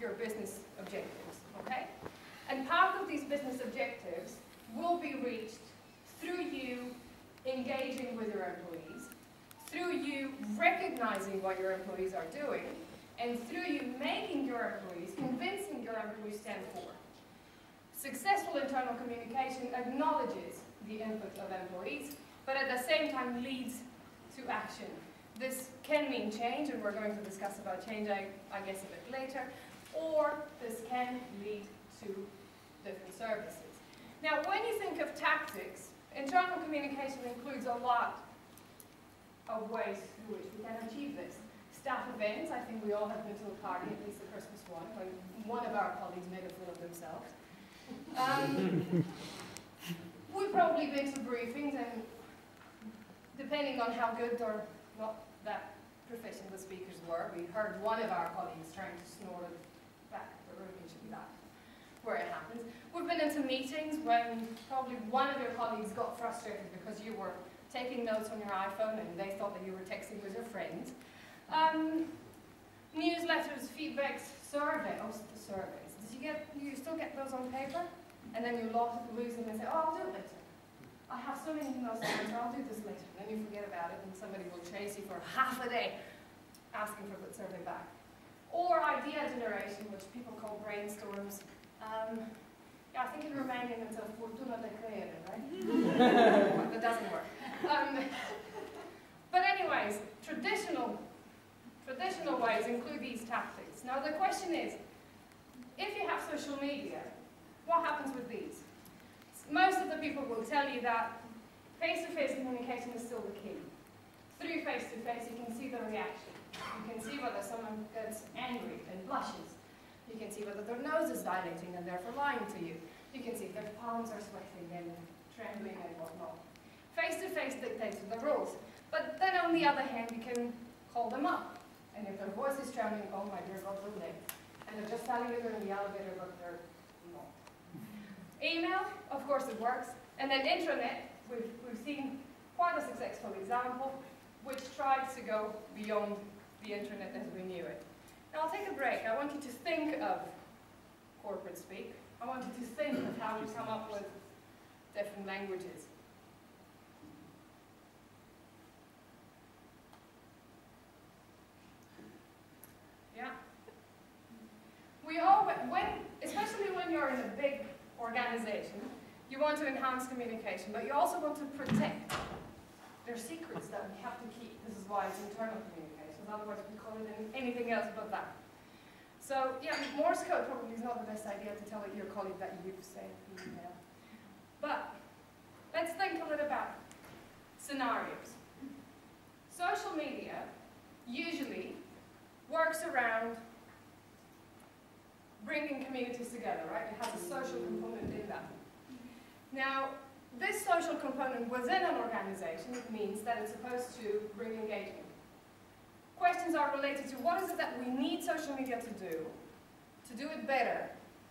your business objectives, okay? And part of these business objectives will be reached through you engaging with your employees, through you recognizing what your employees are doing, and through you making your employees, convincing your employees stand for. Successful internal communication acknowledges the input of employees, but at the same time leads to action. This can mean change, and we're going to discuss about change, I guess, a bit later, or this can lead to different services. Now, when you think of tactics, internal communication includes a lot of ways through which we can achieve this. Staff events, I think we all have been to a party, at least the Christmas one, when one of our colleagues made a fool of themselves. We've probably been to briefings, and depending on how good or not that proficient the speakers were, we heard one of our colleagues trying to snore at the back of the room, usually that where it happens. We've been into meetings when probably one of your colleagues got frustrated because you were taking notes on your iPhone and they thought that you were texting with your friends. Newsletters, feedbacks, surveys. Do you still get those on paper? And then you lose them and say, oh, I'll do it later. I have so many emails to answer, I'll do this later. And then you forget about it and somebody will chase you for half a day asking for the survey back. Or idea generation, which people call brainstorms. Yeah, I think in Romanian it's a fortuna de creare, right? That doesn't work. But anyways, traditional ways include these tactics. Now the question is, if you have social media, what happens with these? Most of the people will tell you that face-to-face communication is still the key. Through face-to-face, you can see the reaction. You can see whether someone gets angry and blushes. You can see whether their nose is dilating and therefore lying to you. You can see if their palms are sweating and trembling and whatnot. Face-to-face dictates the rules. But then on the other hand, you can call them up. And if their voice is trembling, oh my dear God, they're late. And they're just telling you they're in the elevator, but they're not. Email, of course it works. And then intranet, we've seen quite a successful example, which tried to go beyond the internet as we knew it. Now I'll take a break. I want you to think of corporate speak. I want you to think of how we come up with different languages. Yeah. We all, especially when you're in a big organization, you want to enhance communication, but you also want to protect their secrets that we have to keep. This is why it's internal communication. Otherwise, we call it anything else but that. So, yeah, Morse code probably is not the best idea to tell your colleague that you've sent the email. But let's think a little about scenarios. Social media usually works around bringing communities together, right? It has a social component in that. Now, this social component within an organization means that it's supposed to bring engagement. Questions are related to what is it that we need social media to do it better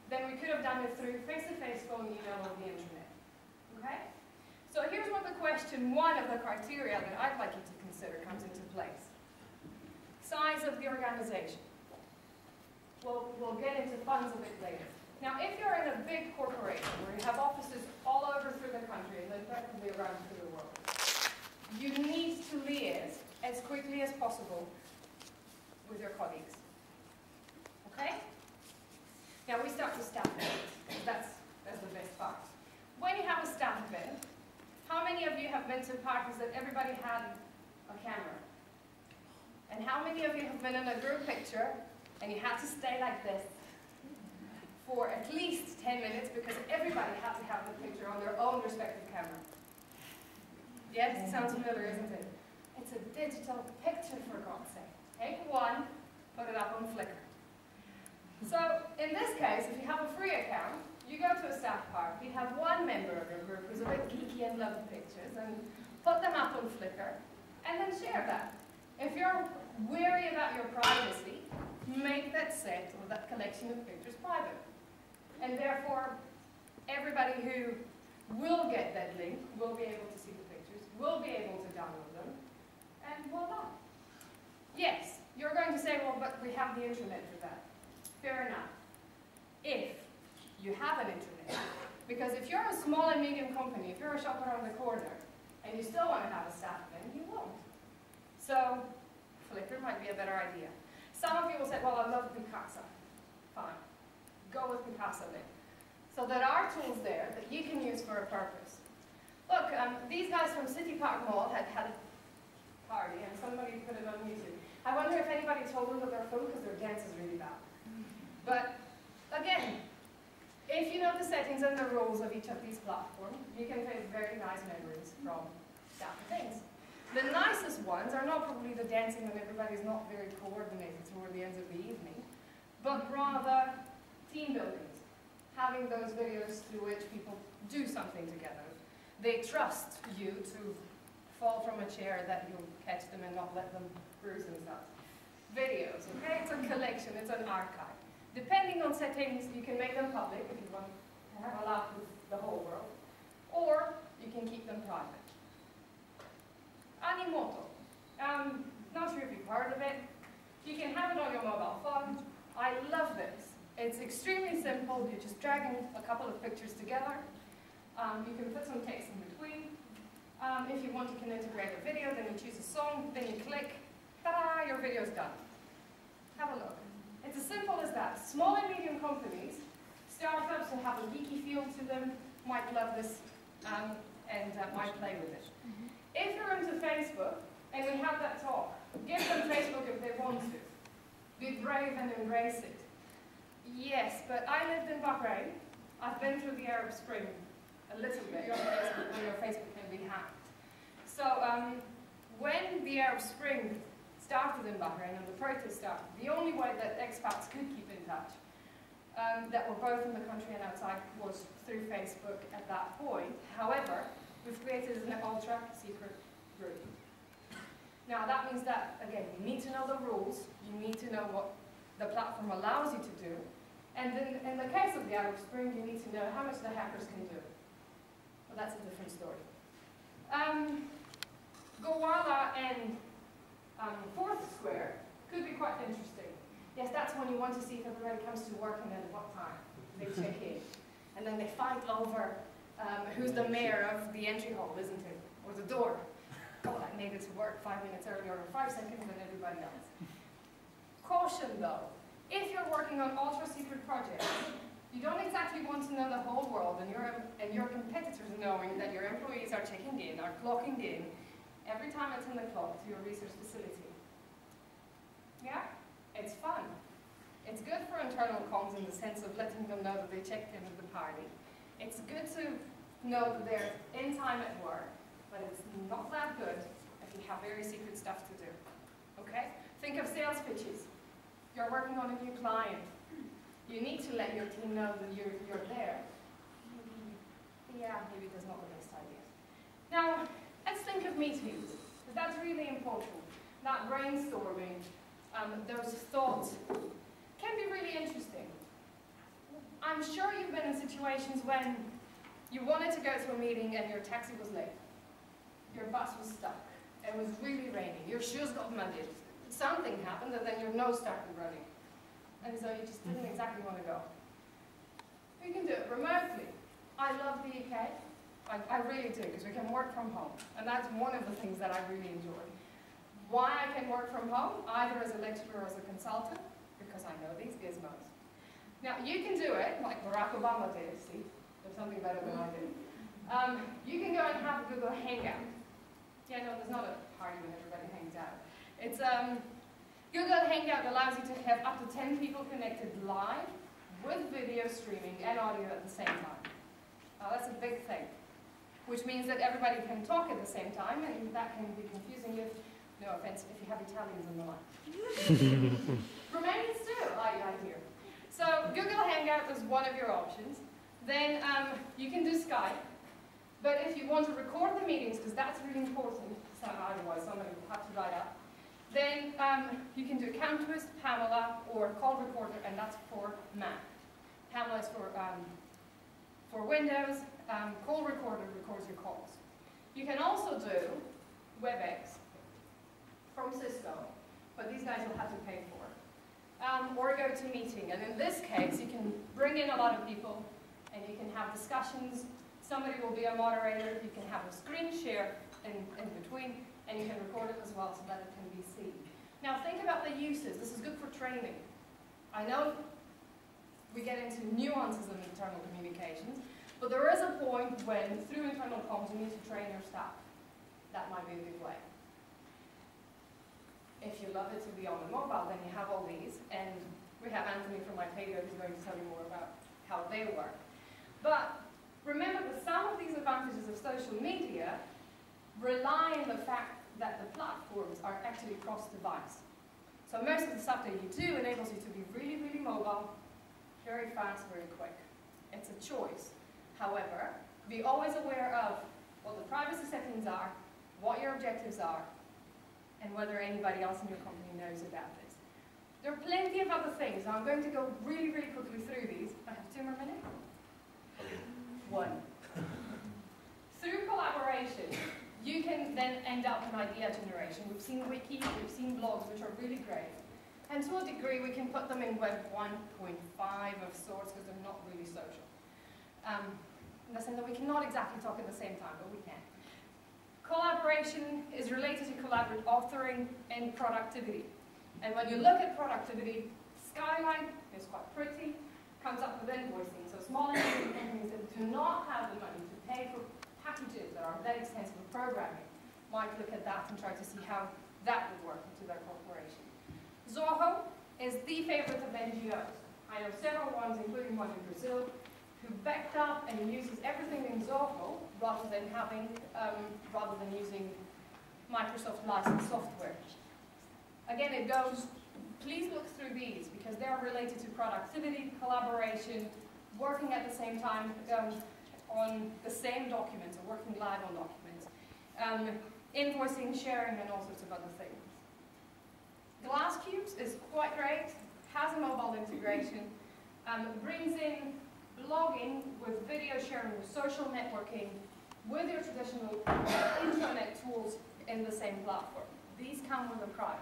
than we could have done it through face-to-face, phone, email, or the internet. Okay? So here's what the question, one of the criteria that I'd like you to consider comes into place. Size of the organization. We'll get into funds a bit later. Now, if you're in a big corporation where you have offices all over through the country and then practically around through the world, you need to liaise as quickly as possible with your colleagues. Okay? Now we start with staff events. That's the best part. When you have a staff event, how many of you have been to parties that everybody had a camera? And how many of you have been in a group picture and you had to stay like this for at least 10 minutes because everybody had to have the picture on their own respective camera? Yes, it sounds familiar, isn't it? It's a digital picture, for God's sake. Take one, put it up on Flickr. So, in this case, if you have a free account, you go to a staff party, have one member of your group who's a bit geeky and loves pictures, and put them up on Flickr, and then share that. If you're worried about your privacy, make that set or that collection of pictures private. And therefore, everybody who will get that link will be able to see the pictures, will be able to download them, and voila. Yes, you're going to say, well, but we have the internet for that. fair enough. If you have an internet. Because if you're a small and medium company, if you're a shop around the corner, and you still want to have a staff event, you won't. So Flickr might be a better idea. Some of you will say, well, I love Picasa. Fine. Go with Picasa then. So there are tools there that you can use for a purpose. Look, these guys from City Park Mall had a party, and somebody put it on YouTube. I wonder if anybody told them that they're full because their dance is really bad. But again, if you know the settings and the rules of each of these platforms, you can create very nice memories from that things. The nicest ones are not probably the dancing when everybody's not very coordinated toward the end of the evening, but rather team buildings, having those videos through which people do something together. They trust you to fall from a chair that you'll catch them and not let them bruise themselves. Videos, okay? It's a collection, it's an archive. Depending on settings, you can make them public if you want to have a laugh with the whole world, or you can keep them private. Animoto. Not sure if you've heard of it. You can have it on your mobile phone. I love this. It's extremely simple. You're just dragging a couple of pictures together. You can put some text in between. If you want, you can integrate a video, then you choose a song, then you click. Ta-da! Your video's done. Have a look. It's as simple as that. Small and medium companies, startups who have a geeky feel to them, might love this and might play with it. If you're into Facebook, and we have that talk, give them Facebook if they want to. Be brave and embrace it. Yes, but I lived in Bahrain. I've been through the Arab Spring a little bit when your Facebook can be hacked. So when the Arab Spring started in Bahrain and the protests started, the only way that expats could keep in touch, that were both in the country and outside, was through Facebook at that point. However, we've created an ultra-secret group. Now that means that, again, you need to know the rules, you need to know what the platform allows you to do, and then in the case of the Arab Spring, you need to know how much the hackers can do. Well, that's a different story. Gowalla and Fourth Square could be quite interesting. Yes, that's when you want to see if everybody comes to work and then at what time they check in. And then they fight over who's the mayor of the entry hall, isn't it? Or the door. God, I made it to work 5 minutes earlier or 5 seconds than everybody else. Caution though, if you're working on ultra-secret projects, you don't exactly want to know the whole world and your competitors knowing that your employees are checking in, are clocking in, every time it's in the clock to your research facility. Yeah? It's fun. It's good for internal comms in the sense of letting them know that they checked in at the party. It's good to know that they're in time at work, but it's not that good if you have very secret stuff to do. Okay? Think of sales pitches. You're working on a new client. You need to let your team know that you're there. Maybe that's not the best idea. Now, let's think of meetings, because that's really important. That brainstorming, those thoughts can be really interesting. I'm sure you've been in situations when you wanted to go to a meeting and your taxi was late. Your bus was stuck. It was really raining. Your shoes got muddy. Something happened and then your nose started running. And so you just didn't exactly want to go. You can do it remotely. I love the UK. I really do, because we can work from home. And that's one of the things that I really enjoy. Why I can work from home, either as a lecturer or as a consultant, because I know these gizmos. Now, you can do it, like Barack Obama did, see? There's something better than I did. You can go and have a Google Hangout. Yeah, no, there's not a party when everybody hangs out. It's, Google Hangout allows you to have up to 10 people connected live with video streaming and audio at the same time. Now, that's a big thing, which means that everybody can talk at the same time, and that can be confusing if, no offense, if you have Italians in the line. Romanians too, I hear. So Google Hangout is one of your options. Then you can do Skype. But if you want to record the meetings, because that's really important, so otherwise somebody will have to write up, then you can do CamTwist, Pamela, or Call Recorder, and that's for Mac. Pamela is for Windows. Call Recorder records your calls. You can also do WebEx from Cisco, but these guys will have to pay for. or a GoToMeeting. And in this case, you can bring in a lot of people and you can have discussions. Somebody will be a moderator. You can have a screen share in between, and you can record it as well so that it can be seen. Now think about the uses. This is good for training. I know we get into nuances of internal communications, but there is a point when, through internal comms, you need to train your staff. That might be a good way. If you love it to be on the mobile, then you have all these, and we have Anthony from IPADO who's going to tell you more about how they work. But remember that some of these advantages of social media rely on the fact that the platforms are actually cross-device. So most of the stuff that you do enables you to be really, really mobile, very fast, very quick. It's a choice. However, be always aware of what the privacy settings are, what your objectives are, and whether anybody else in your company knows about this. There are plenty of other things. Now I'm going to go really, really quickly through these. I have 2 more minutes. 1. Through collaboration, you can then end up in idea generation. We've seen wikis, we've seen blogs, which are really great. And to a degree, we can put them in Web 1.5 of sorts, because they're not really social. In the sense that we cannot exactly talk at the same time, but we can. Collaboration is related to collaborative authoring and productivity. And when you look at productivity, Skyline is quite pretty, comes up with invoicing. So small companies that do not have the money to pay for packages that are that extensive with programming might look at that and try to see how that would work into their corporation. Zoho is the favorite of NGOs. I know several ones, including one in Brazil, who backed up and uses everything in Zoho rather than using Microsoft licensed software. Again, it goes, please look through these because they are related to productivity, collaboration, working at the same time on the same documents or working live on documents, invoicing, sharing, and all sorts of other things. Glasscubes is quite great, has a mobile integration, brings in blogging with video sharing, with social networking, with your traditional intranet tools in the same platform. These come with a price.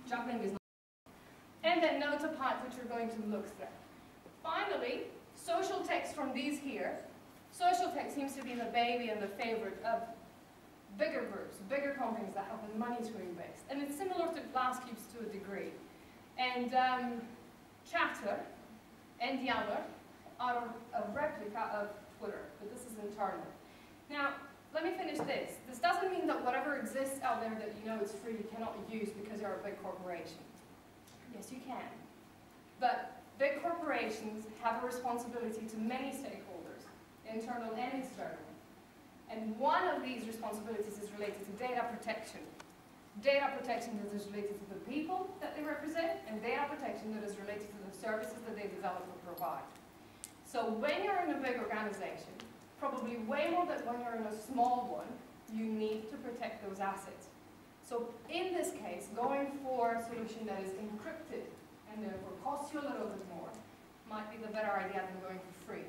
Juggling is not. And then Notapad, which we're going to look through. Finally, social text from these here. Social text seems to be the baby and the favorite of bigger groups, bigger companies that have the money to invest. And it's similar to Glasscubes to a degree. And Chatter and Yammer are a replica of Twitter, but this is internal. Now, let me finish this. This doesn't mean that whatever exists out there that you know is free you cannot use because you're a big corporation. Yes, you can. But big corporations have a responsibility to many stakeholders, internal and external. And one of these responsibilities is related to data protection. Data protection that is related to the people that they represent, and data protection that is related to the services that they develop or provide. So when you're in a big organization, probably way more than when you're in a small one, you need to protect those assets. So in this case, going for a solution that is encrypted and therefore costs you a little bit more might be the better idea than going for free.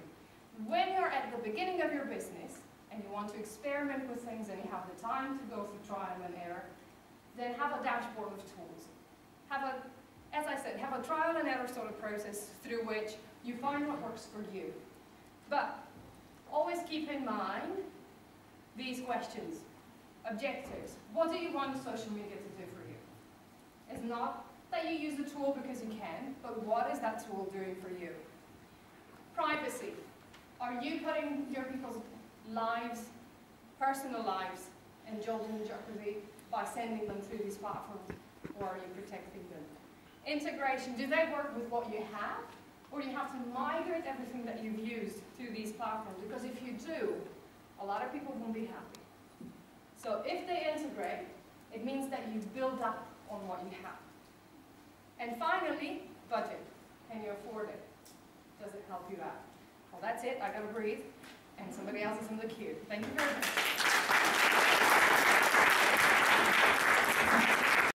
When you're at the beginning of your business and you want to experiment with things and you have the time to go through trial and error, then have a dashboard of tools. As I said, have a trial and error sort of process through which you find what works for you. But always keep in mind these questions. Objectives. What do you want social media to do for you? It's not that you use the tool because you can, but what is that tool doing for you? Privacy. Are you putting your people's lives, personal lives, in jeopardy by sending them through these platforms, or are you protecting them? Integration, do they work with what you have, or do you have to migrate everything that you've used to these platforms? Because if you do, a lot of people won't be happy. So if they integrate, it means that you build up on what you have. And finally, budget. Can you afford it? Does it help you out? Well, that's it. I gotta breathe. And somebody else is in the queue. Thank you very much.